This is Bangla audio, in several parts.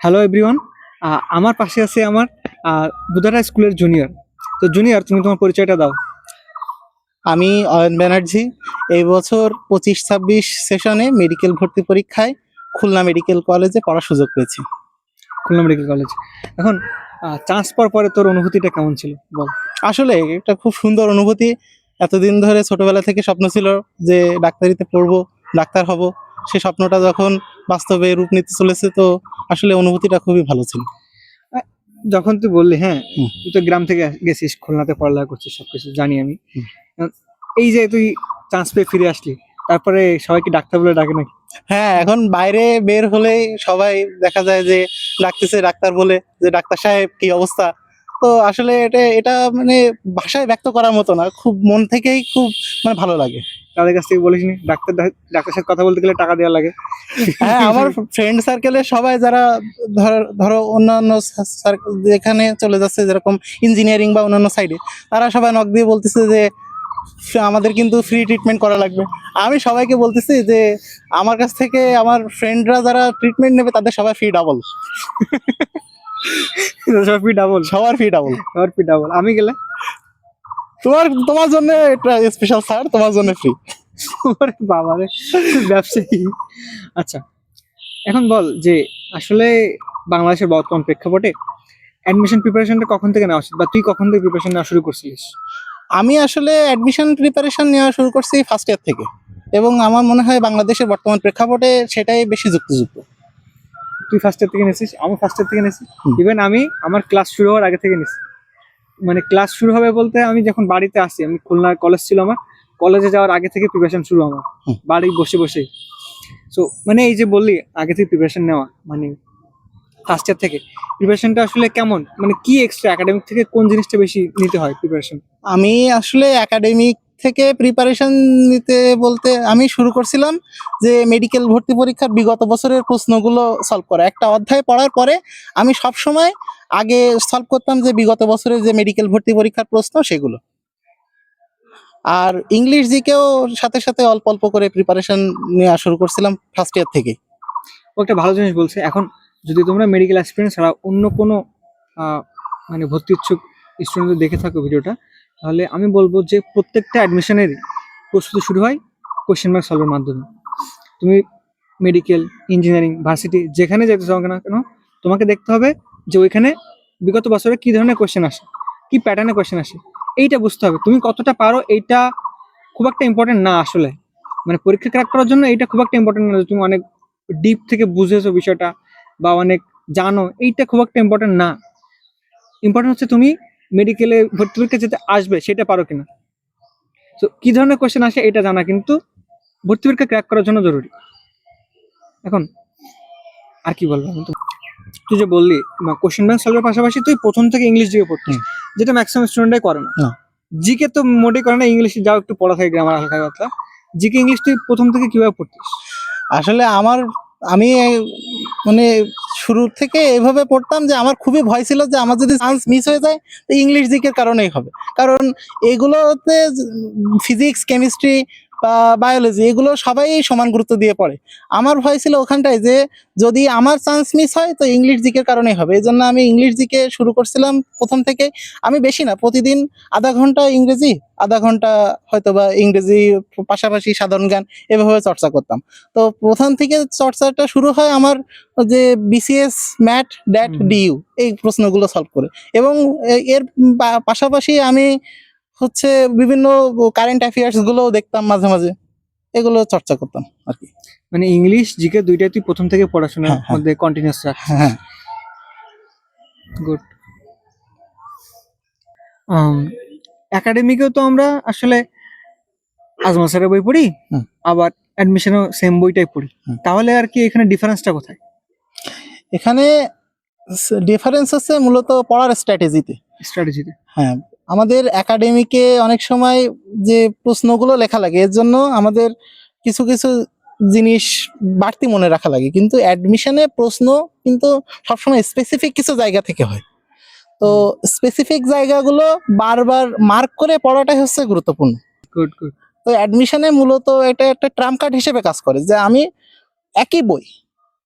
Hello everyone. আমার পাশে আছে আমার বুধারা স্কুলের জুনিয়র। তো জুনিয়র, তুমি তোমার পরিচয়টা দাও। আমি অয়ন ব্যানার্জি। এই বছর 25-26 সেশনে মেডিকেল ভর্তি পরীক্ষায় খুলনা মেডিকেল কলেজে পড়ার সুযোগ পেয়েছি। Khulna medical college. এখন চান্স পাওয়ার পরে তোর অনুভূতিটা কেমন ছিল বল। আসলে এটা খুব সুন্দর অনুভূতি। এতদিন ধরে ছোটবেলা থেকে স্বপ্ন ছিল যে ডাক্তারিতে পড়বো, ডাক্তার হব। সেই স্বপ্নটা যখন বাস্তবে রূপ নিতে চলেছে, তো আসলে অনুভূতিটা খুবই ভালো ছিল। আহ, যখন তুই বললি, হ্যাঁ, হুম। তুই তো গ্রাম থেকে গেছিস, খুলনাতে পড়ালেখা করছিস, সবকিছু জানি আমি। হুম। এখন এই যে তুই চান্স পেয়ে ফিরে আসলি, তারপরে সবাইকে ডাক্তার বলে ডাকে নাকি? হ্যাঁ, এখন বাইরে বের হলেই সবাই দেখা যায় যে ডাকতেছে ডাক্তার বলে, যে ডাক্তার সাহেব কি অবস্থা। তো আসলে এটা এটা মানে ভাষায় ব্যক্ত করার মতো না, খুব মন থেকেই খুব ভালো লাগে। তাদের কাছ থেকে বলিস নি ডাক্তার ডাক্তার সাথে কথা বলতে গেলে টাকা দেওয়া লাগে? হ্যাঁ, আমার ফ্রেন্ড সার্কেলের সবাই যারা ধরো অন্যান্য যেখানে চলে যাচ্ছে, যেরকম ইঞ্জিনিয়ারিং বা অন্যান্য সাইডে, তারা সবাই নক দিয়ে বলতেছে যে আমাদের কিন্তু ফ্রি ট্রিটমেন্ট করা লাগবে। আমি সবাইকে বলতেছি যে আমার কাছ থেকে আমার ফ্রেন্ডরা যারা ট্রিটমেন্ট নেবে তাদের সবাই ফি ডাবল। সবার ফি ডাবল? সবার ফি ডাবল। সবার ফি ডাবল। আমি গেলে তোমার জন্য একটা স্পেশাল স্যার, তোমার জন্য ফ্রি। ওরে বাবা রে, ব্যবসায়ী। আচ্ছা, এখন বল যে আসলে বাংলাদেশের বর্তমান প্রেক্ষাপটে অ্যাডমিশন প্রিপারেশনটা কখন থেকে নেওয়া উচিত, বা তুই কখন থেকে প্রিপারেশন নেওয়া শুরু করছিলিস? আমি আসলে অ্যাডমিশন প্রিপারেশন নেওয়া শুরু করছি ফার্স্ট ইয়ার থেকে, এবং আমার মনে হয় বাংলাদেশের বর্তমান প্রেক্ষাপটে সেটাই বেশি যুক্তিযুক্ত। তুই ফার্স্ট ইয়ার থেকে নিয়েছিস, আমি ফার্স্ট ইয়ার থেকে নিয়েছি। হুম। ইভেন আমি আমার ক্লাস শুরু হওয়ার আগে থেকে নিয়েছি। মানে ক্লাস শুরু হবে বলতে, আমি যখন বাড়িতে আসি, আমি খুলনা কলেজ ছিল আমার, কলেজে যাওয়ার আগে থেকে প্রিপারেশন শুরু আমার, হুম। বাড়ি বসে বসে। সো মানে এই যে বললি আগে থেকে প্রিপারেশন নেওয়া, মানে ফার্স্ট ইয়ার থেকে প্রিপারেশনটা আসলে কেমন, মানে কি এক্সট্রা একাডেমিক থেকে কোন জিনিসটা বেশি নিতে হয় প্রিপারেশন? আমি আসলে একাডেমিক থেকে প্রিপারেশন নিতে বলতে আমি শুরু করছিলাম যে মেডিকেল ভর্তি পরীক্ষার বিগত বছরের প্রশ্নগুলো সলভ করা। একটা অধ্যায় পড়ার পরে আমি সব সময় আগে সলভ করতাম যে বিগত বছরের যে মেডিকেল ভর্তি পরীক্ষার প্রশ্ন সেগুলো। আর ইংলিশ জিকেও সাথে সাথে অল্প অল্প করে প্রিপারেশন নেওয়া শুরু করছিলাম ফার্স্ট ইয়ার থেকে। ও একটা ভালো জিনিস বলছে। এখন যদি তোমরা মেডিকেল অ্যাসপিরেন্ট ছাড়া অন্য কোনো মানে ভর্তি ইচ্ছুক স্টুডেন্টদের দেখে থাকো ভিডিওটা, তাহলে আমি বলবো যে প্রত্যেকটা অ্যাডমিশনেরই প্রস্তুতি শুরু হয় কোশ্চেন মার্ক সলভের মাধ্যমে। তুমি মেডিকেল, ইঞ্জিনিয়ারিং, ভার্সিটি যেখানে যেতে চাও না কেন, তোমাকে দেখতে হবে যে ওইখানে বিগত বছরে কী ধরনের কোশ্চেন আসে, কী প্যাটার্নে কোশ্চেন আসে, এইটা বুঝতে হবে। তুমি কতটা পারো এইটা খুব একটা ইম্পর্টেন্ট না আসলে। মানে পরীক্ষা ক্র্যাক করার জন্য এইটা খুব একটা ইম্পর্টেন্ট না যে তুমি অনেক ডিপ থেকে বুঝেছো বিষয়টা বা অনেক জানো, এইটা খুব একটা ইম্পর্টেন্ট না। ইম্পর্টেন্ট হচ্ছে তুমি মেডিকেলে ভর্তি পরীক্ষা যেতে আসবে সেটা পারো কিনা। তো কি ধরনের কোশ্চেন আসে এটা জানা কিন্তু ভর্তি পরীক্ষা ক্র্যাক করার জন্য জরুরি। এখন আর কি বলবো, তুই যে বললি কোশ্চেন ব্যাংক সলভের পাশাপাশি তুই প্রথম থেকে ইংলিশ জিকে পড়তিস, যেটা ম্যাক্সিমাম স্টুডেন্টরাই করে না। জিকে তো মোটেই করে না, ইংলিশ যাও একটু পড়া থাকে, গ্রামার হালকা কথা। জিকে ইংলিশ তুই প্রথম থেকে কিভাবে পড়তিস? আসলে আমি মানে শুরু থেকে এভাবে পড়তাম যে আমার খুবই ভয় ছিল যে আমার যদি চান্স মিস হয়ে যায় তো ইংলিশ দিকের কারণেই হবে। কারণ এগুলোতে ফিজিক্স, কেমিস্ট্রি বা বায়োলজি এগুলো সবাই সমান গুরুত্ব দিয়ে পড়ে। আমার ভয় ছিল ওখানটায় যে যদি আমার চান্স মিস হয় তো ইংলিশ দিকের কারণেই হবে। এই জন্য আমি ইংলিশ দিকে শুরু করছিলাম প্রথম থেকে। আমি বেশি না, প্রতিদিন আধা ঘন্টা ইংরেজি, আধা ঘন্টা হয়তো বা ইংরেজি পাশাপাশি সাধারণ জ্ঞান এভাবে চর্চা করতাম। তো প্রথম থেকে চর্চাটা শুরু হয় আমার যে বিসিএস, ম্যাট, ড্যাট, ডিইউ এই প্রশ্নগুলো সলভ করে। এবং এর পাশাপাশি আমি হচ্ছে বিভিন্ন কারেন্ট অ্যাফেয়ার্স গুলোও দেখতাম মাঝে মাঝে, এগুলো চর্চা করতাম আর কি। মানে ইংলিশ জিকে দুইটাই তুই প্রথম থেকে পড়াশোনার হ্যাঁ, হ্যাঁ। মধ্যে কন্টিনিউয়াস রাখছিস। হ্যাঁ। গুড। একাডেমিকেও তো আমরা আসলে আজমল স্যারের বই পড়ি, হুম। আবার অ্যাডমিশনও সেম বইটাই পড়ি। হুম। তাহলে আর কি এখানে ডিফারেন্সটা কোথায়? এখানে ডিফারেন্স হচ্ছে মূলত পড়ার স্ট্র্যাটেজিতে। স্ট্র্যাটেজিতে? হ্যাঁ, আমাদের একাডেমিকে অনেক সময় যে প্রশ্নগুলো লেখা লাগে এর জন্য আমাদের কিছু কিছু জিনিস বাড়তি মনে রাখা লাগে, কিন্তু অ্যাডমিশনে প্রশ্ন কিন্তু সবসময় স্পেসিফিক কিছু জায়গা থেকে হয়। তো স্পেসিফিক জায়গাগুলো বারবার মার্ক করে পড়াটাই হচ্ছে গুরুত্বপূর্ণ। Good good. তো অ্যাডমিশনে মূলত এটা একটা ট্রাম্প কার্ড হিসেবে কাজ করে যে আমি একই বই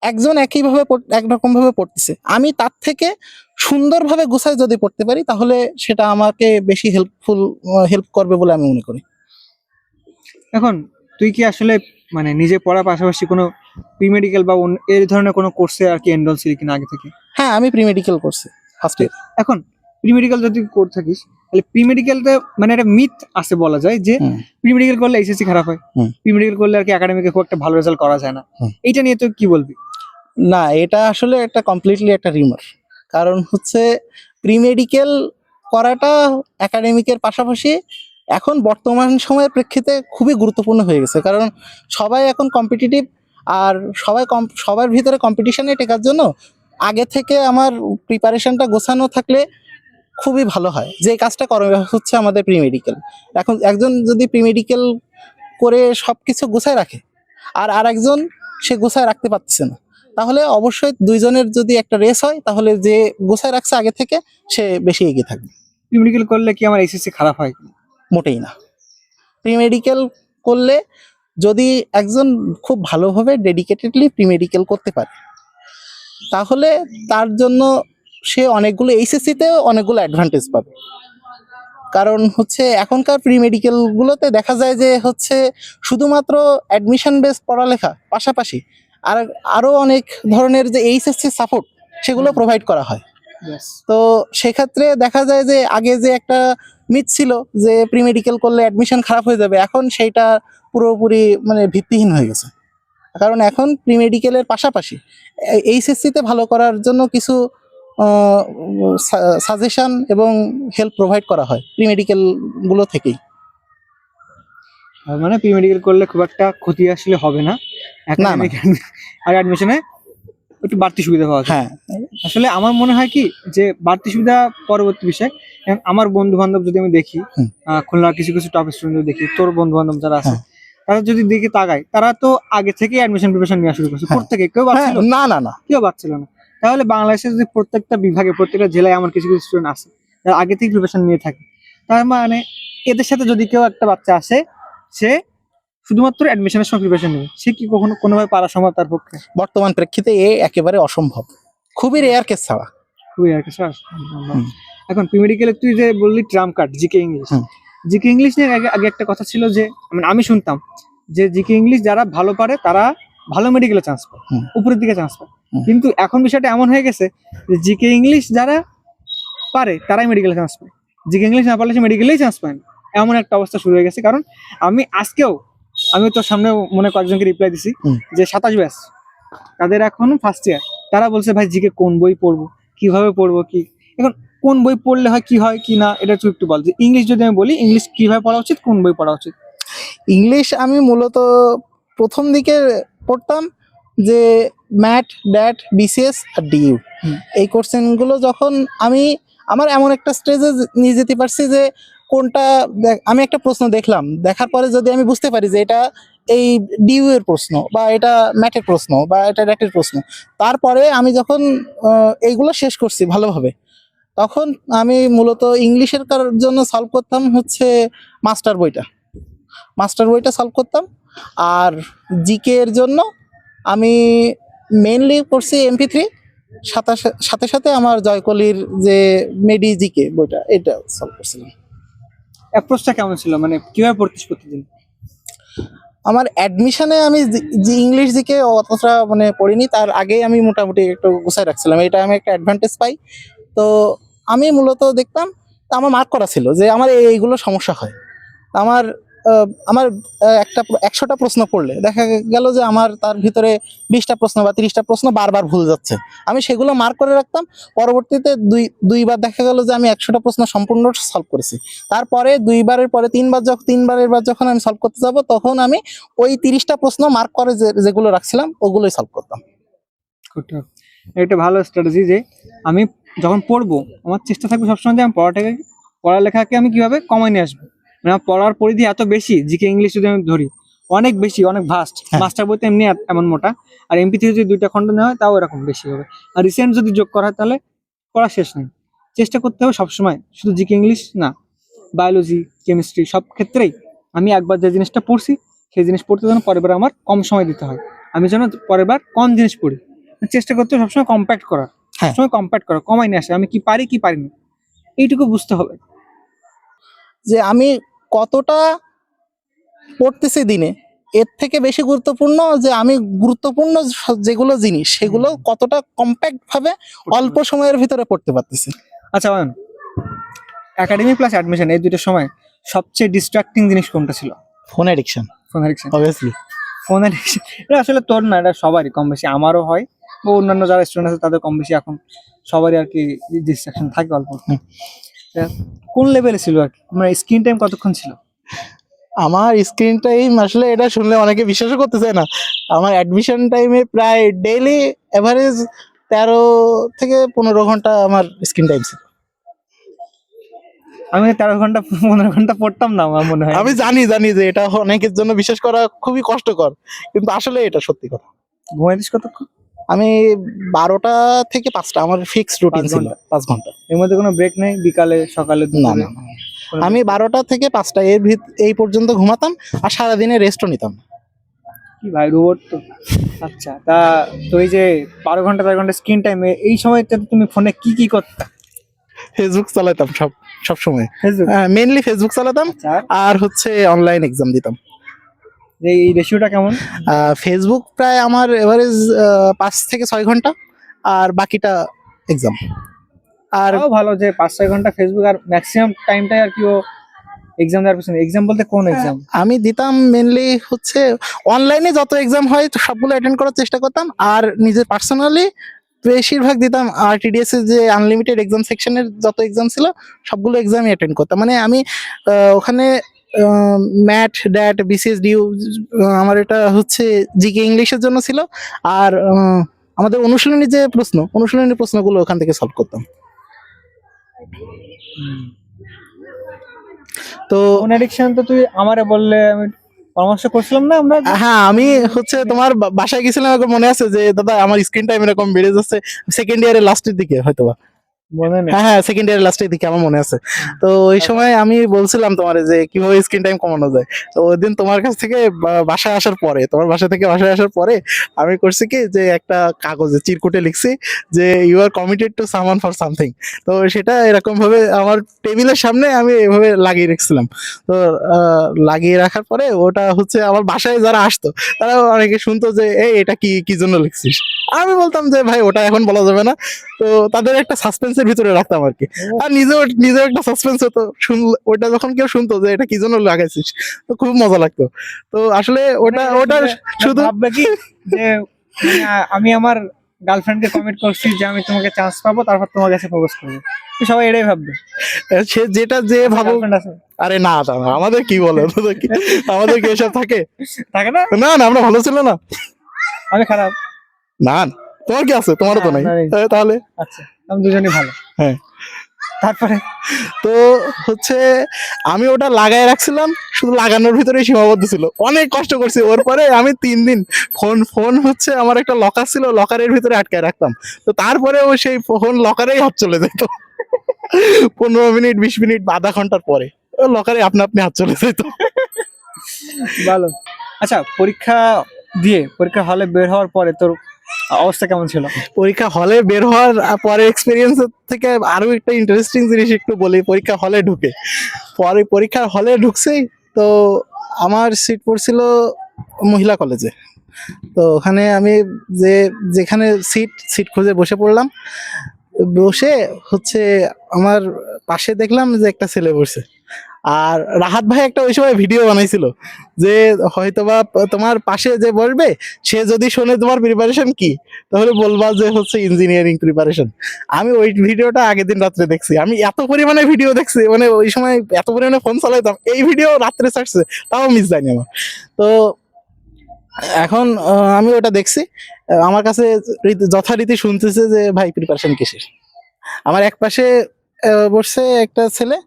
একজন একইভাবে একরকম ভাবে পড়তেছে, আমি তার থেকে সুন্দরভাবে গুছায় যদি পড়তে পারি তাহলে সেটা আমাকে বেশি হেল্প করবে বলে আমি মনে করি। এখন তুই কি আসলে মানে নিজে পড়ার পাশাপাশি কোনো প্রি মেডিকেল বা এই ধরনের কোনো কোর্সে আর কি এনরোল ছিলি কিনা আগে থেকে? হ্যাঁ, আমি প্রি মেডিকেল করছি ফার্স্ট ইয়ার। এখন প্রি মেডিকেল যদি করে থাকিস তাহলে প্রি মেডিকেলটা মানে একটা মিথ আছে বলা যায় যে প্রি মেডিকেল করলে এইচএসসি খারাপ হয়, প্রি মেডিকেল করলে আর কি একাডেমিকে খুব একটা ভালো রেজাল্ট করা যায় না। এইটা নিয়ে তুই কি বলবি? না, এটা আসলে একটা কমপ্লিটলি একটা রিমার। কারণ হচ্ছে প্রি মেডিকেল করাটা একাডেমিকের পাশাপাশি এখন বর্তমান সময়ের প্রেক্ষিতে খুবই গুরুত্বপূর্ণ হয়ে গেছে, কারণ সবাই এখন কম্পিটিটিভ, আর সবার ভিতরে কম্পিটিশনে টেকার জন্য আগে থেকে আমার প্রিপারেশনটা গোছানো থাকলে খুবই ভালো হয়। যে কাজটা করা হচ্ছে আমাদের প্রি মেডিকেল, এখন একজন যদি প্রি মেডিকেল করে সব কিছু গুছায় রাখে আর আরেকজন সে গুছায় রাখতে পারতেছে না, তাহলে অবশ্যই দুইজনের যদি একটা রেস হয় তাহলে যে গোছায় রাখছে আগে থেকে সে বেশি এগিয়ে থাকবে। প্রি মেডিকেল করলে কি আমার এইচএসসি খারাপ হয়? মোটেই না। প্রি মেডিকেল করলে যদি একজন খুব ভালোভাবে ডেডিকেটেডলি প্রি মেডিকেল করতে পারে তাহলে তার জন্য সে অনেকগুলো এইচএসসিতেও অনেকগুলো অ্যাডভান্টেজ পাবে। কারণ হচ্ছে এখনকার প্রি মেডিকেল গুলোতে দেখা যায় যে হচ্ছে শুধুমাত্র অ্যাডমিশন বেস পড়ালেখা পাশাপাশি আর আরো অনেক ধরনের যে এইচএসসি সাপোর্ট সেগুলো প্রোভাইড করা হয়। তো সেক্ষেত্রে দেখা যায় যে আগে যে একটা মিথ ছিল যে প্রি মেডিকেল করলে অ্যাডমিশন খারাপ হয়ে যাবে, এখন সেইটা পুরোপুরি মানে ভিত্তিহীন হয়ে গেছে। কারণ এখন প্রি মেডিকেলের পাশাপাশি এইচএসসিতে ভালো করার জন্য কিছু সাজেশন এবং হেল্প প্রোভাইড করা হয় প্রি মেডিকেল গুলো থেকেই। মানে প্রি মেডিকেল করলে খুব একটা ক্ষতি আসলে হবে না, একাডেমিক আর অ্যাডমিশনে একটু বাড়তি সুবিধা পাওয়া যায়। হ্যাঁ, আসলে আমার মনে হয় কি যে বাড়তি সুবিধা পরবর্তী বিষয়। আমার বন্ধু বান্ধব যদি আমি দেখি, খুলনার কিছু কিছু টপ স্টুডেন্ট দেখি, তোর বন্ধু বান্ধব যারা আছে তারা যদি দিকে তাকায়, তারা তো আগে থেকে অ্যাডমিশন প্রিপারেশন নেওয়া শুরু করছে প্রত্যেকে, কেউ বাড়ছিল না কেউ বাড়ছিল না। তাহলে বাংলাদেশে যদি প্রত্যেকটা বিভাগে প্রত্যেকটা জেলায় আমার কিছু কিছু স্টুডেন্ট আছে যারা আগে থেকে প্রিপারেশন নিয়ে থাকে, তার মানে এদের সাথে যদি কেউ একটা বাচ্চা আসে সে শুধুমাত্র অ্যাডমিশনের সময় প্রিপারেশন নেবে, সে কি কখনো কোনোভাবে পারা সম্ভব তার পক্ষে? বর্তমান প্রেক্ষিতে একেবারে অসম্ভব, খুবই রেয়ার কেস ছাড়া। খুবই আর কিছু এখন প্রি মেডিকেলে তুই যে বললি tram card GK English, GK English নিয়ে আগে একটা কথা ছিল যে মানে আমি শুনতাম যে জিকে ইংলিশ যারা ভালো পারে তারা ভালো মেডিকেলে চান্স পায়, উপরের দিকে চান্স পায়। কিন্তু এখন বিষয়টা এমন হয়ে গেছে যে জিকে ইংলিশ যারা পারে তারাই মেডিকেলে চান্স পায়, জিকে ইংলিশ না পারলে সে মেডিকেলেই চান্স পায় না, এমন একটা অবস্থা শুরু হয়ে গেছে। কারণ আমি তোর সামনে মনে কয়েকজনকে রিপ্লাই দিছি যে 27 ব্যাচ, তাদের এখন ফার্স্ট ইয়ার, তারা বলছে ভাই জিকে কোন বই পড়বো, কিভাবে পড়বো, কি এখন কোন বই পড়লে হয় কি না, এটা তুই একটু বল। যে ইংলিশ যদি আমি বলি, ইংলিশ কিভাবে পড়া উচিত, কোন বই পড়া উচিত? ইংলিশ আমি মূলত প্রথম দিকে পড়তাম যে ম্যাট, ড্যাট, বিসিএস আর ডিইউ, এই কোর্সগুলো যখন আমার এমন একটা স্টেজে নিয়ে যেতে পারছি যে কোনটা আমি একটা প্রশ্ন দেখার পরে যদি আমি বুঝতে পারি যে এটা এই ডিইউ এর প্রশ্ন বা এটা ম্যাটের প্রশ্ন বা এটা ড্যাটের প্রশ্ন, তারপরে আমি যখন এইগুলো শেষ করছি ভালোভাবে, তখন আমি মূলত ইংলিশের জন্য সলভ করতাম হচ্ছে মাস্টার বইটা সলভ করতাম। আর জিকে এর জন্য আমি মেইনলি করছি MP3, সাথে সাথে আমার জয়কলির যে মেডি জিকে বইটা এটা সলভ করছিলাম। অ্যাপ্রোচটা কেমন ছিল, মানে কিভাবে পড়তিস প্রতিদিন? আমার অ্যাডমিশনে আমি যে ইংলিশ জিকে অতটা মানে পড়িনি, তার আগে আমি মোটামুটি একটু গুছাই রাখছিলাম, এটা আমি একটা অ্যাডভান্টেজ পাই। তো আমি মূলত দেখতাম, তা আমার মার্ক করা ছিল যে আমার এইগুলো সমস্যা হয়। আমার আমার একটা 100টা প্রশ্ন পড়লে দেখা গেল যে আমার তার ভিতরে 20টা প্রশ্ন বা 30টা প্রশ্ন বারবার ভুল যাচ্ছে, আমি সেগুলো মার্ক করে রাখতাম। পরবর্তীতে দুইবার দেখা গেল যে আমি 100টা প্রশ্ন সম্পূর্ণ সলভ করেছি। তারপরে দুইবারের পরে তিনবারের বার যখন আমি সলভ করতে যাব, তখন আমি ওই 30টা প্রশ্ন মার্ক করে যেগুলো রাখছিলাম ওগুলোই সলভ করতাম। এটা ভালো স্ট্র্যাটেজি যে আমি যখন পড়বো আমার চেষ্টা থাকবে সবসময় যে আমি পড়ালেখাকে আমি কিভাবে কমায় নিয়ে আসবো। মানে আমার পড়ার পরিধি এত বেশি, জিকে ইংলিশ যদি আমি ধরি অনেক বেশি, অনেক ভাস্ট। মাস্টার বইতে এমনি এমন মোটা, আর MP3 যদি 2টা খণ্ড নেওয়া হয় তাও এরকম বেশি হবে। আর রিসেন্ট যদি যোগ করা হয় তাহলে পড়া শেষ নেই। চেষ্টা করতে হবে সবসময়, শুধু জিকে ইংলিশ না, বায়োলজি, কেমিস্ট্রি সব ক্ষেত্রেই আমি একবার যে জিনিসটা পড়ছি সেই জিনিস পড়তে যেন পরের বার আমার কম সময় দিতে হয়, আমি যেন পরের বার কম জিনিস পড়ি, চেষ্টা করতে হবে সবসময় কম্প্যাক্ট করার, হ্যাঁ। সবসময় কম্প্যাক্ট করা, কমাই নিয়ে আসে আমি কি পারি কি পারি না, এইটুকু বুঝতে হবে। যে আমি কতটা পড়তেছি দিনে, এর থেকে বেশি গুরুত্বপূর্ণ যে আমি গুরুত্বপূর্ণ যেগুলো জিনিস সেগুলো কতটা কম্প্যাক্ট ভাবে অল্প সময়ের ভিতরে পড়তে পারতেছি। আচ্ছা অয়ন, একাডেমি প্লাস অ্যাডমিশন এই দুইটার সময় সবচেয়ে ডিস্ট্রাক্টিং জিনিস কোনটা ছিল? Phone addiction phone addiction. Obviously. Phone addiction এটা আসলে তোর না, এটা সবারই কম বেশি, আমারও হয় ও অন্যান্য যারা স্টুডেন্ট আছে তাদের কম বেশি এখন সবারই আর কি ডিস্ট্রাকশন থাকে অল্প। তা কোন লেভেলে ছিল আর কি, মানে স্ক্রিন টাইম কতক্ষণ ছিল? আমার স্ক্রিন টাইম আসলে এটা শুনলে অনেকে বিশ্বাসও করতে চায় না। আমার অ্যাডমিশন টাইমে প্রায় ডেইলি এভারেজ 13 থেকে 15 ঘন্টা আমার স্ক্রিন টাইম ছিল। আমি 13 ঘন্টা 15 ঘন্টা পড়তাম না আমার মনে হয়। আমি জানি যে এটা অনেকের জন্য বিশ্বাস করা খুবই কষ্টকর, কিন্তু আসলে এটা সত্যি কথা। ঘুমাইতিস কতক্ষণ? আমি 12টা থেকে 5টা আমার ফিক্সড রুটিন 5 ছিল, ঘন্টা? 5 ঘন্টা। এর মধ্যে কোনো ব্রেক নেই, বিকালে সকালে না দুপুরে? না না। আমি 12টা থেকে 5টা এই পর্যন্ত ঘুমাতাম, আর সারাদিনে রেস্টও নিতাম। কি ভাই রোবট তো। আচ্ছা তা তো এই যে 12 ঘন্টা 4 ঘন্টা স্ক্রিন টাইমে এই সময়টাতে তুমি ফোনে কি কি করতে? ফেসবুক চালাতাম সব সময়। ফেসবুক? মেইনলি ফেসবুক চালাতাম, আচ্ছা, আর হচ্ছে অনলাইন এক্সাম দিতাম। এই রেশিওটা কেমন? ফেসবুক প্রায় আমার এভারেজ 5 থেকে 6 ঘন্টা, আর বাকিটা এক্সাম। আর তাও ভালো যে 5-6 ঘন্টা ফেসবুক, আর ম্যাক্সিমাম টাইমটাই আর কি ও এক্সাম দেওয়ার পিছনে। এক্সাম বলতে কোন এক্সাম? আমি দিতাম মেইনলি হচ্ছে অনলাইনে যত এক্সাম হয় তো সবগুলো অ্যাটেন্ড করার চেষ্টা করতাম, আর নিজে পার্সোনালি বেশিরভাগ দিতাম আরটিডিএস এর যে আনলিমিটেড এক্সাম সেকশনের যত এক্সাম ছিল সবগুলো এক্সামই অ্যাটেন্ড করতাম। মানে আমি ওখানে ম্যাথ ড্যাট বিসিএস ডিউ, আমার এটা হচ্ছে জিকে ইংলিশের জন্য ছিল, আর আমাদের অনুশীলনী যে অনুশীলনী প্রশ্নগুলো ওখান থেকে সলভ করতাম। তো ফোন অ্যাডিকশন তো তুই আমারে বললে আমি পরামর্শ করছিলাম না আমরা? হ্যাঁ, আমি হচ্ছে তোমার বাসায় গেছিলাম, এখন মনে আছে যে দাদা আমার স্ক্রিন টাইম এরকম বেড়ে যাচ্ছে, সেকেন্ড ইয়ারের লাস্টের দিকে হয়তোবা। মনে নেই। হ্যাঁ সেকেন্ড ইয়ারের লাস্টের দিকে আমার মনে আছে। তো ওই সময় আমি বলছিলাম তোমার যে কিভাবে স্ক্রিন টাইম কমানো যায়। তো ওই দিন তোমার কাছ থেকে বাসায় আসার পরে, তোমার বাসা থেকে বাসায় আসার পরে আমি করছি কি যে একটা কাগজে চিরকুটে লিখছি যে you are committed to someone for something. তো সেটা এরকম ভাবে আমার টেবিলের সামনে আমি এভাবে লাগিয়ে রেখেছিলাম। তো লাগিয়ে রাখার পরে ওটা হচ্ছে আমার বাসায় যারা আসতো তারা অনেকে শুনতো যে এই এটা কি কি জন্য লিখছিস। আমি বলতাম যে ভাই ওটা এখন বলা যাবে না। তো তাদের একটা সাসপেন্সের ভিতরে রাখতাম আর কি, আর নিজেও একটা সাসপেন্স হতো। ওটা যখন কেউ শুনতো যে এটা কি জন্য লাগাইছিস, তো খুব মজা লাগতো। তো আসলে ওটা শুধু ভাববে কি যে মানে আমি আমার গার্লফ্রেন্ডকে কমিট করছি যে আমি তোমাকে চান্স পাবো, তারপর তোমার কাছে প্রপোজ করবো, সবাই এটাই ভাববে। সে যেটা যে ভাবো। গার্লফ্রেন্ড আছে? আরে না আমাদের কি বলে, আমাদের কি এসব থাকে? থাকে না? না আমরা ভালো ছিল না। আমি খারাপ? না তোমার কি আছে? তোমারও তো নাই। না, নেই। তাহলে আচ্ছা আমি দুজনই ভালো। হ্যাঁ। তারপরে তো হচ্ছে আমি ওটা লাগাই রাখছিলাম, শুধু লাগানোর ভিতরে সীমাবদ্ধ ছিল। অনেক কষ্ট করছি ওর পরে আমি 3 দিন ফোন হচ্ছে আমার একটা লকার ছিল, লকারের ভিতরে আটকায় রাখতাম। তো তারপরেও সেই ফোন লকারেই হাত চলে যেত 15 মিনিট 20 মিনিট বা আধা ঘন্টার পরে লকারে আপনি হাত চলে যেত। ভালো। আচ্ছা পরীক্ষা হলে বের হওয়ার পরে তোর অবস্থা কেমন ছিল? পরীক্ষা হলে বের হওয়ার পরে এক্সপিরিয়েন্স থেকে আরো একটা ইন্টারেস্টিং জিনিস একটু বলি। পরীক্ষা হলে পরীক্ষার হলে ঢুকছি, তো আমার সিট পড়ছিল মহিলা কলেজে। তো ওখানে আমি যেখানে সিট খুঁজে বসে পড়লাম। বসে হচ্ছে আমার পাশে দেখলাম যে একটা ছেলে বসে, আর রাহাত ভাই একটা ওই সময় ভিডিও বানাইছিল যে হয়তোবা তোমার পাশে যে বসবে সে যদি শোনে তোমার প্রিপারেশন কি, তাহলে বলবা যে হচ্ছে ইঞ্জিনিয়ারিং প্রিপারেশন। আমি ওই ভিডিওটা আগের দিন রাত্রে দেখছি। আমি এত পরিমাণে ভিডিও দেখছি, মানে ওই সময় এত পরিমাণে ফোন চালাইতাম, এই ভিডিও রাত্রে ছাড়ছে তাও মিস যায়নি আমার। তো এখন আমি ওটা দেখছি, আমার কাছে যথারীতি শুনতেছে যে ভাই প্রিপারেশন কিসের। আমার এক পাশে বসছে একটা ছেলে,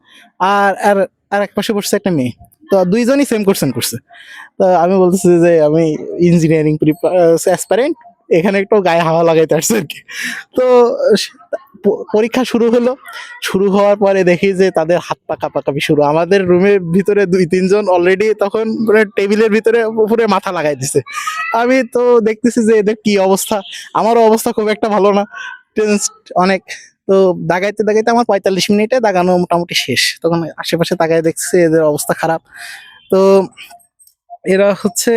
আর আর আর এক পাশে বসছে একটা মেয়ে। তো দুইজনই সেম কোশ্চেন করছে। তো আমি বলতেছি যে আমি ইঞ্জিনিয়ারিং অ্যাসপারেন্ট, এখানে একটু গায়ে হাওয়া লাগাইতে আসছে আর কি। তো পরীক্ষা শুরু হলো, শুরু হওয়ার পরে দেখি যে তাদের হাত পা কাঁপাকাঁপি শুরু। আমাদের রুমের ভিতরে 2-3 জন অলরেডি তখন টেবিলের ভিতরে উপরে মাথা লাগাই দিছে। আমি তো দেখতেছি যে এদের কি অবস্থা, আমারও অবস্থা খুব একটা ভালো না, টেন্স অনেক। তো দাগাইতে দাগাইতে আমার 45 মিনিটে দাগানো মোটামুটি শেষ। তখন আশেপাশে তাকায় দেখছি এদের অবস্থা খারাপ। তো এরা হচ্ছে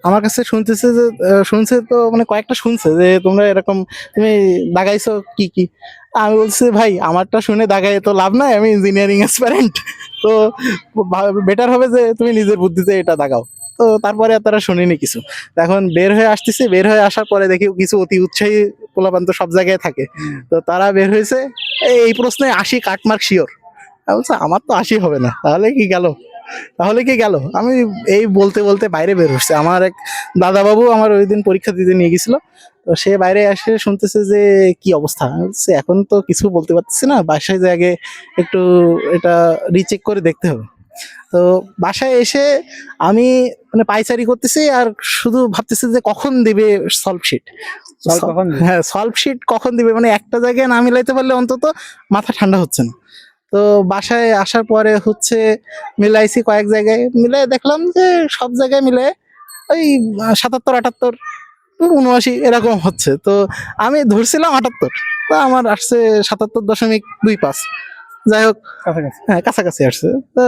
আমার কাছে শুনতেছে যে শুনছে তো মানে কয়েকটা শুনছে যে তোমরা এরকম তুমি দাগাইছো কি কি। আমি বলছি ভাই আমারটা শুনে দাগাই তো লাভ নাই, আমি ইঞ্জিনিয়ারিং অ্যাসপিরেন্ট, তো বেটার হবে যে তুমি নিজের বুদ্ধিতে এটা দাগাও। তো তারপরে আর তারা শুনিনি কিছু। তো এখন বের হয়ে আসতেছি, বের হয়ে আসার পরে দেখি কিছু অতি উৎসাহী পোলাপান তো সব জায়গায় থাকে, তো তারা বের হয়েছে এই প্রশ্নে 80 কাটমার্ক শিওর। আমি বলছি আমার তো 80 হবে না, তাহলে কি গেল, তাহলে কি গেল। আমি এই বলতে বলতে বাইরে বের হচ্ছে, আমার এক দাদা বাবু আমার ওই দিন পরীক্ষা দিতে নিয়ে গেছিল, তো সে বাইরে এসে শুনতেছে যে কি অবস্থা। আমি বলছি, এখন তো কিছু বলতে পারতেছি না, বাসায় যে আগে একটু এটা রিচেক করে দেখতে হবে। তো বাসায় এসে আমি মানে পাইচারি করতেছি আর শুধু ভাবতেছি যে কখন দিবে সলভ শিট। Solve কখন দিবে? হ্যাঁ, সলভ শিট কখন দিবে, মানে একটা জায়গায় না মিলাইতে পারলে অন্তত মাথা ঠান্ডা হচ্ছে না। তো বাসায় আসার পরে হচ্ছে মিলাইছি, কয়েক জায়গায় মিলাই দেখলাম যে সব জায়গায় মিলে ওই 77, 78, 79 এরকম হচ্ছে। তো আমি ধরছিলাম 78, তো আমার আসছে 77.25। যাই হোক, কাছাকাছি। হ্যাঁ কাছাকাছি আসছে। তো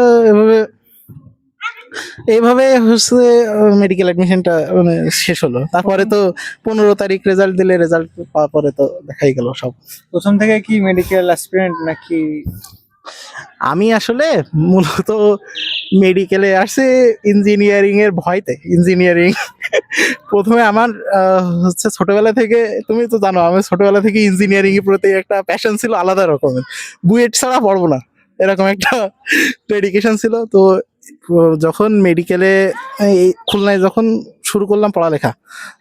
এইভাবে হচ্ছে মেডিকেল অ্যাডমিশনটা মানে শেষ হলো। তারপরে তো 15 তারিখ রেজাল্ট দিলে, রেজাল্ট পাওয়ার পরে তো দেখাই গেল সব। প্রথম থেকে কি মেডিকেল অ্যাসপিরেন্ট নাকি? আমি আসলে মূলত মেডিকেলে আসছি ইঞ্জিনিয়ারিং এর ভয়তে। ইঞ্জিনিয়ারিং প্রথমে আমার হচ্ছে ছোটবেলা থেকে, তুমি তো জানো আমি ছোটবেলা থেকে ইঞ্জিনিয়ারিং এর প্রতি একটা প্যাশন ছিল আলাদা রকমের, বুয়েট ছাড়া পড়বো না এরকম একটা ডেডিকেশন ছিল। তো যখন মেডিকেলে খুলনায় যখন শুরু করলাম পড়ালেখা,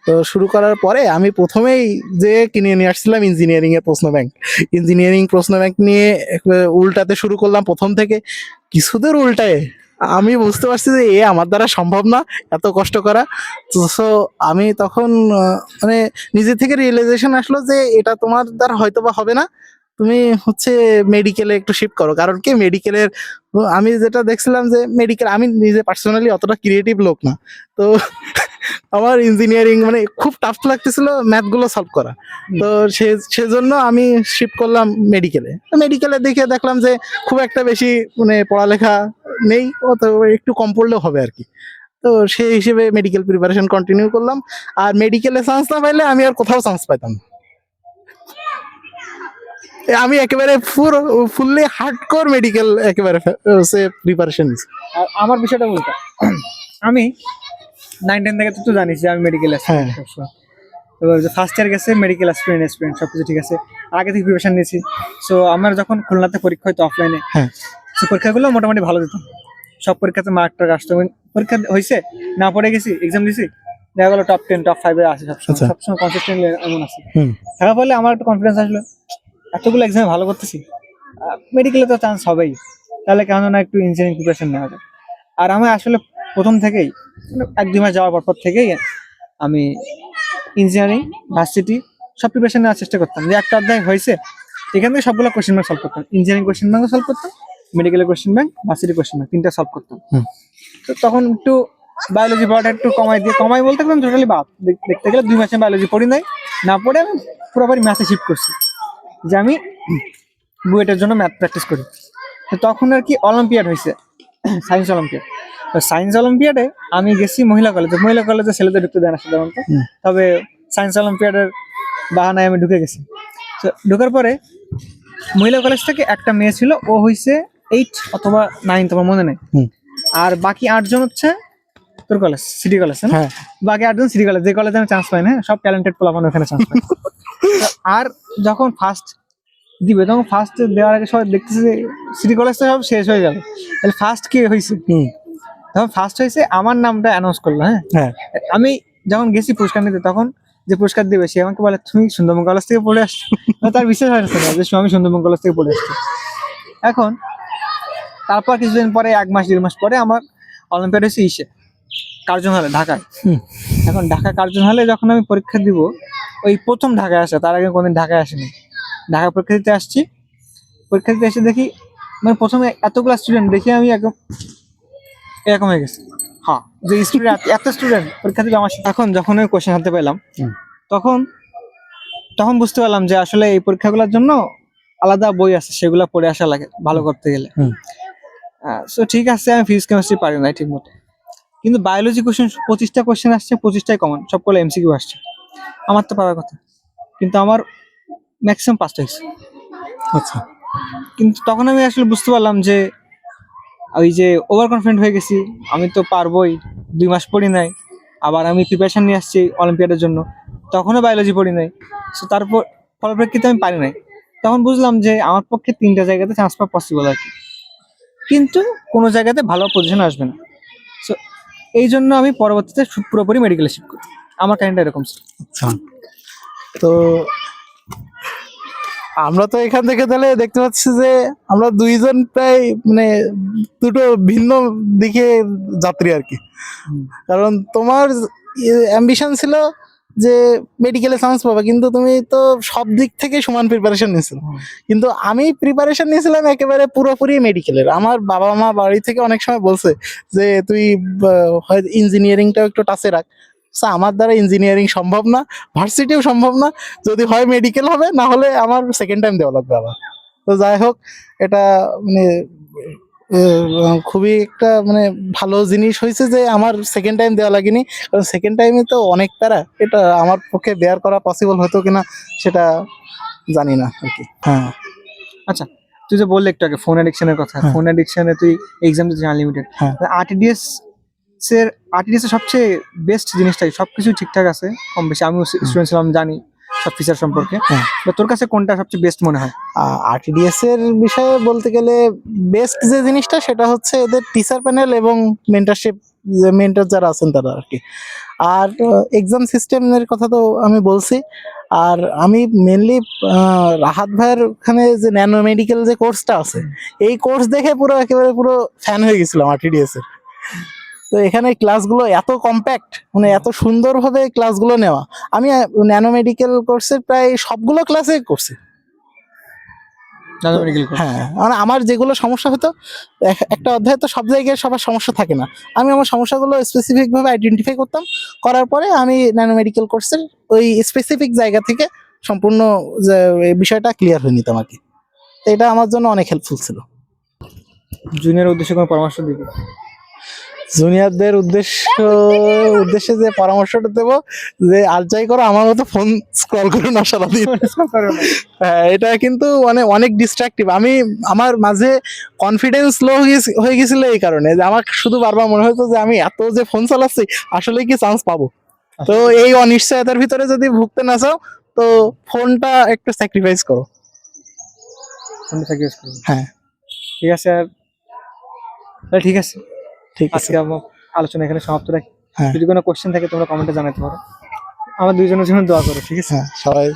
তো শুরু করার পরে আমি প্রথমেই যে কিনে নিয়ে আসছিলাম ইঞ্জিনিয়ারিং এর প্রশ্ন ব্যাংক। ইঞ্জিনিয়ারিং প্রশ্ন ব্যাংক নিয়ে উল্টাতে শুরু করলাম প্রথম থেকে, কিছুদের উল্টায় আমি বুঝতে পারছি যে আমার দ্বারা সম্ভব না এত কষ্ট করা। তো আমি তখন মানে নিজে থেকে রিয়েলাইজেশন আসলো যে এটা তোমার দ্বারা হয়তো বা হবে না, তুমি হচ্ছে মেডিকেলে একটু শিফট করো। কারণ কি মেডিকেলের আমি যেটা দেখছিলাম যে মেডিকেল, আমি নিজে পার্সোনালি অতটা ক্রিয়েটিভ লোক না, তো আমার ইঞ্জিনিয়ারিং মানে খুব টাফ লাগতেছিল ম্যাথগুলো সলভ করা। তো সেজন্য আমি শিফট করলাম মেডিকেলে। মেডিকেলে দেখে দেখলাম যে খুব একটা বেশি মানে পড়ালেখা নেই, অত একটু কম পড়লেও হবে আর কি। তো সেই হিসেবে মেডিকেল প্রিপারেশন কন্টিনিউ করলাম। আর মেডিকেলে চান্স না পাইলে আমি আর কোথাও চান্স পাইতাম না। আমি একেবারে ফুললি হার্ডকোর মেডিকেল একেবারে প্রিপারেশন নিছি। আর আমার বিষয়টা বলতে, আমি 9-10 থেকে তো জানিস যে আমি মেডিকেল অ্যাসপিরেন্ট সবসময়। এবার যে ফার্স্ট ইয়ার গেছে মেডিকেল অ্যাসপিরেন্ট সব কিছু ঠিক আছে, আগে থেকে প্রিপারেশন নিয়েছি। সো আমার যখন খুলনাতে পরীক্ষা হতো অফলাইনে, হ্যাঁ, সো পরীক্ষাগুলো মোটামুটি ভালো দিতাম। সব পরীক্ষাতে মার্কটা আসতো, পরীক্ষা হয়েছে না পড়ে গেছি, এক্সাম দিছি, দেখা গেলো টপ 10 টপ 5 আসে সবসময়। আচ্ছা। সবসময় কনসিস্টেন্টলি এমন আছে হুম, থাকার ফলে আমার একটা কনফিডেন্স আসলো, এতগুলো এক্সামে ভালো করতেছি, মেডিকেলে তো চান্স হবেই, তাহলে কেন না একটু ইঞ্জিনিয়ারিং প্রিপারেশন নেওয়া যায়। আর আমি আসলে প্রথম থেকেই 1-2 মাস যাওয়ার পর থেকেই আমি ইঞ্জিনিয়ারিং ভার্সিটি সব প্রিপারেশন নেওয়ার চেষ্টা করতাম, যে একটা অধ্যায় হয়েছে এখান থেকে সবগুলো কোশ্চেন ব্যাংক সলভ করতাম। ইঞ্জিনিয়ারিং কোশ্চেন ব্যাংক সলভ করতাম, মেডিকেলের question bank, varsity question bank, 3টা সলভ করতাম। হুম। তো তখন একটু বায়োলজি পড়াটা একটু কমাই বলতে একদম টোটালি বাদ। দেখতে গেলে 2 মাসে বায়োলজি পড়ি নাই, না পড়ে আমি পুরোপুরি ম্যাথে শিফট করছি, যে আমি বুয়েটের জন্য ম্যাথ প্র্যাকটিস করি। তো তখন আর কি অলিম্পিয়াড হয়েছে, সায়েন্স অলিম্পিয়াড। তো সায়েন্স অলিম্পিয়াডে আমি গেছি মহিলা কলেজে ছেলেদের ঢুকতে দেয় না সাধারণত, তবে সায়েন্স অলিম্পিয়াডের বাহানায় আমি ঢুকে গেছি। তো ঢোকার পরে মহিলা কলেজ থেকে একটা মেয়ে ছিল, ও হয়েছে 8 অথবা 9 তোমার মনে নেই। আর বাকি 8 জন হচ্ছে তোর কলেজ, সিটি কলেজ। হ্যাঁ, বাকি 8 জন সিটি কলেজ, যে কলেজে আমি চান্স পাই না, সব ট্যালেন্টেড পোলাপান ওখানে চান্স পাই। আর যখন ফার্স্ট দিবে, তখন ফার্স্ট দেওয়ার আগে সবাই দেখতেছে যে সিটি কলেজটা সব শেষ হয়ে গেল, তাহলে ফার্স্ট কি হয়েছে। তখন ফার্স্ট হয়েছে আমার নামটা অ্যানাউন্স করলো। হ্যাঁ, আমি যখন গেছি পুরস্কার নিতে, তখন যে পুরস্কার দিবে সে আমাকে বলে তুমি সুন্দরবন কলেজ থেকে পড়ে আসছো। তার বিশ্বাস হয়েছে না যে আমি সুন্দরবন কলেজ থেকে পড়ে আসছি। এখন তারপর কিছুদিন পরে 1-1.5 মাস পরে আমার অলিম্পিয়াড হয়েছে কার্জন হলে ঢাকায়। এখন ঢাকা কার্জন হলে যখন আমি পরীক্ষা দিব, ওই প্রথম ঢাকায় আসে, তার আগে কোনদিন ঢাকায় আসেনি। ঢাকা পরীক্ষা দিতে আসছি, পরীক্ষা দিতে এসে দেখি মানে প্রথমে এতগুলো স্টুডেন্ট দেখি আমি একদম এরকম হয়ে গেছে। হ্যাঁ, যে স্টুডেন্ট এত স্টুডেন্ট পরীক্ষা দিবে আমার সাথে। এখন যখন ওই কোশ্চেন হাতে পেলাম তখন তখন বুঝতে পারলাম যে আসলে এই পরীক্ষাগুলোর জন্য আলাদা বই আছে, সেগুলো পড়ে আসা লাগে ভালো করতে গেলে। সো ঠিক আছে, আমি ফিজিক্স কেমিস্ট্রি পারি না ঠিক মতো, কিন্তু বায়োলজি কোশ্চেন 25টা কোশ্চেন আসছে, 25টাই কমন, সবগুলো এমসিকিউ আসছে। আমার তো পারার কথা, কিন্তু আমার ম্যাক্সিমাম 5টা হয়েছে। আচ্ছা, কিন্তু তখন আমি আসলে বুঝতে পারলাম যে ওই যে ওভার কনফিডেন্ট হয়ে গেছি, আমি তো পারবোই, 2 মাস পড়ি নাই, আবার আমি প্রিপারেশন নিয়ে আসছি অলিম্পিয়াডের জন্য, তখনও বায়োলজি পড়ি নাই। সো তারপর ফলপ্রেক্ষিতে আমি পারি নাই। তখন বুঝলাম যে আমার পক্ষে 3টা জায়গাতে চান্স পাওয়া পসিবল আর কি, কিন্তু কোনো জায়গাতে ভালো পজিশন আসবে না। সো এই জন্য আমি পরবর্তীতে পুরোপুরি মেডিকেলে শিফট করি। আমার কাহিনীটা এরকম ছিল। আচ্ছা। তো আমরা তো এখান থেকে তাহলে দেখতে পাচ্ছি যে আমরা দুইজন প্রায় মানে দুটো ভিন্ন দিকে যাত্রী আর কি। কারণ তোমার অ্যাম্বিশন ছিল যে মেডিকেলে চান্স পাবে, কিন্তু তুমি তো সব দিক থেকে সমান প্রিপারেশন নিয়েছিল। কিন্তু আমি প্রিপারেশন নিয়েছিলাম একেবারে পুরোপুরি মেডিকেলের। আমার বাবা মা বাড়ি থেকে অনেক সময় বলছে যে তুই হয় ইঞ্জিনিয়ারিংটাও একটু টাচে রাখ। So, আমার দ্বারা ইঞ্জিনিয়ারিং সম্ভব না, ভার্সিটিও সম্ভব না, যদি হয় মেডিকেল হবে, না হলে আমার সেকেন্ড টাইম দেওয়া লাগবে আবার। তো যাই হোক, এটা মানে খুবই একটা মানে ভালো জিনিস হয়েছে যে আমার সেকেন্ড টাইম দেওয়া লাগেনি, কারণ সেকেন্ড টাইমে তো অনেক প্যারা, এটা আমার পক্ষে বেয়ার করা পসিবল হতো কিনা সেটা জানি না আর কি। হ্যাঁ, আচ্ছা, তুই যে বললি একটু আগে ফোন অ্যাডিকশনের কথা, হ্যাঁ। ফোন অ্যাডিকশনে তুই এক্সাম দিচ্ছিস আনলিমিটেড, হ্যাঁ। আরটিডিএস এর সবচেয়ে বেস্ট জিনিসটাই, সবকিছু ঠিকঠাক আছে কম বেশি, আমিও স্টুডেন্ট ছিলাম, জানি সব ফিচার সম্পর্কে। হ্যাঁ। বা তোর কাছে কোনটা সবচেয়ে বেস্ট মনে হয়? আরটিডিএস এর বিষয়ে বলতে গেলে বেস্ট যে জিনিসটা সেটা হচ্ছে এদের টিচার প্যানেল এবং মেন্টরশিপ, যে মেন্টর যারা আছেন তারা আর কি। আর এক্সাম সিস্টেমের কথা তো আমি বলছি। আর আমি মেনলি রাহাত ভাইয়ের ওখানে যে ন্যানো মেডিকেল যে কোর্সটা আছে, এই কোর্স দেখে পুরো একেবারে পুরো ফ্যান হয়ে গেছিলাম আরটিডিএস এর। তো এখানে ক্লাসগুলো এত কম্প্যাক্ট, মানে এত সুন্দরভাবে ক্লাসগুলো নেওয়া। আমি ন্যানো মেডিকেল কোর্সের প্রায় সবগুলো ক্লাসে করছি। হ্যাঁ, মানে আমার যেগুলো সমস্যা হতো, একটা অধ্যায় তো সব জায়গায় সবার সমস্যা থাকে না, আমি আমার সমস্যাগুলো স্পেসিফিক ভাবে আইডেন্টিফাই করতাম, করার পরে আমি ন্যানো মেডিকেল কোর্সের ওই স্পেসিফিক জায়গা থেকে সম্পূর্ণ যে বিষয়টা ক্লিয়ার হয়ে নিতাম আর কি। তো এটা আমার জন্য অনেক হেল্পফুল ছিল। জুনিয়র উদ্দেশ্যে কোনো পরামর্শ দিবি? জুনিয়রদের উদ্দেশ্যে যে পরামর্শটা দেবো, যে আর যাই করো আমার মতো ফোন স্ক্রল করো না সারাদিন। হ্যাঁ, এটা কিন্তু মানে অনেক ডিস্ট্রাকটিভ। আমার মাঝে কনফিডেন্স লো হয়ে গেছিল এই কারণে যে আমার শুধু বারবার মনে হতো যে আমি এত যে ফোন চালাচ্ছি আসলে কি চান্স পাবো। তো এই অনিশ্চয়তার ভিতরে যদি ভুগতে না চাও, তো ফোনটা একটু স্যাক্রিফাইস করো। হ্যাঁ, ঠিক আছে। আর ঠিক আছে, ঠিক আছে, আজকে আমার আলোচনা এখানে সমাপ্ত রাখি। হ্যাঁ। যদি কোনো কোশ্চেন থাকে তোমরা কমেন্টে জানাতে পারো। আমার দুইজনের জন্য দোয়া করো, ঠিক আছে? হ্যাঁ, সবাই